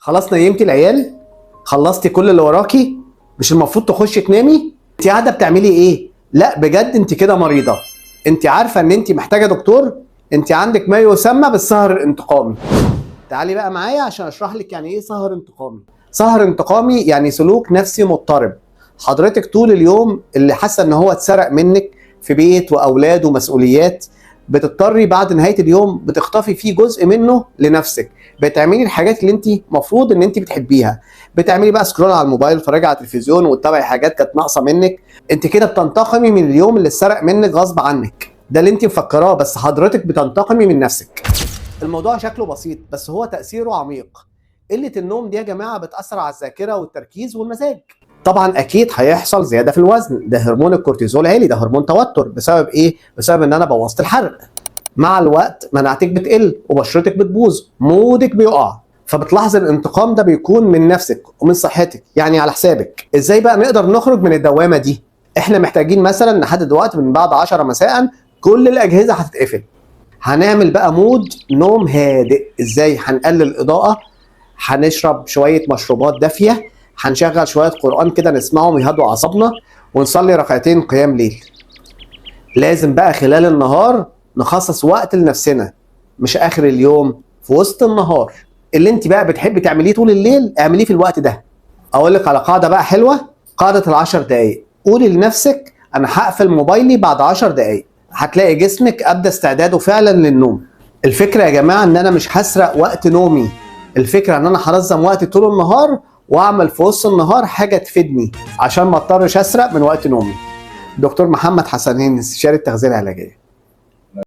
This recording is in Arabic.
خلاص نيمتي العيال؟ خلصتي كل اللي وراكي؟ مش المفروض تخشي تنامي؟ انت قاعده بتعملي ايه؟ لا بجد انت كده مريضه. انت عارفه ان انت محتاجه دكتور؟ انت عندك ما يسمى بالسهر الانتقامي. تعالي بقى معايا عشان اشرح لك يعني ايه سهر انتقامي. سهر انتقامي يعني سلوك نفسي مضطرب. حضرتك طول اليوم اللي حاسه ان هو اتسرق منك في بيت واولاد ومسؤوليات، بتضطري بعد نهايه اليوم بتخطفي فيه جزء منه لنفسك. بتعملي الحاجات اللي انت مفروض ان انت بتحبيها. بتعملي بقى سكرول على الموبايل، تتفرجي على التلفزيون وتتابعي حاجات كانت ناقصه منك. انت كده بتنتقمي من اليوم اللي اتسرق منك غصب عنك. ده اللي انت مفكراه، بس حضرتك بتنتقمي من نفسك. الموضوع شكله بسيط بس هو تأثيره عميق. قلة النوم دي يا جماعة بتأثر على الذاكرة والتركيز والمزاج. طبعا أكيد هيحصل زيادة في الوزن، ده هرمون الكورتيزول عالي، ده هرمون توتر. بسبب إيه؟ بسبب إن أنا بوظت الحرق. مع الوقت مناعتك بتقل وبشرتك بتبوظ، مودك بيقع. فبتلاحظ الانتقام ده بيكون من نفسك ومن صحتك، يعني على حسابك. ازاي بقى نقدر نخرج من الدوامة دي؟ احنا محتاجين مثلا نحدد وقت من بعد 10 مساء كل الأجهزة هتتقفل. هنعمل بقى مود نوم هادئ. ازاي؟ هنقلل الاضاءه، هنشرب شويه مشروبات دافيه، هنشغل شويه قران كده نسمعهم يهدوا اعصابنا، ونصلي ركعتين قيام ليل. لازم بقى خلال النهار نخصص وقت لنفسنا، مش اخر اليوم، في وسط النهار. اللي انت بقى بتحبي تعمليه طول الليل اعمليه في الوقت ده. اقول لك على قاعده بقى حلوه، قاعده العشر دقايق. قولي لنفسك انا هقفل موبايلي بعد 10 دقايق. هتلاقي جسمك ابدى استعداده فعلا للنوم. الفكره يا جماعه ان انا مش هسرق وقت نومي، الفكره ان انا هنظم وقتي طول النهار واعمل في وسط النهار حاجه تفيدني عشان ما اضطرش اسرق من وقت نومي. دكتور محمد حسنين، استشاري التغذيه العلاجيه.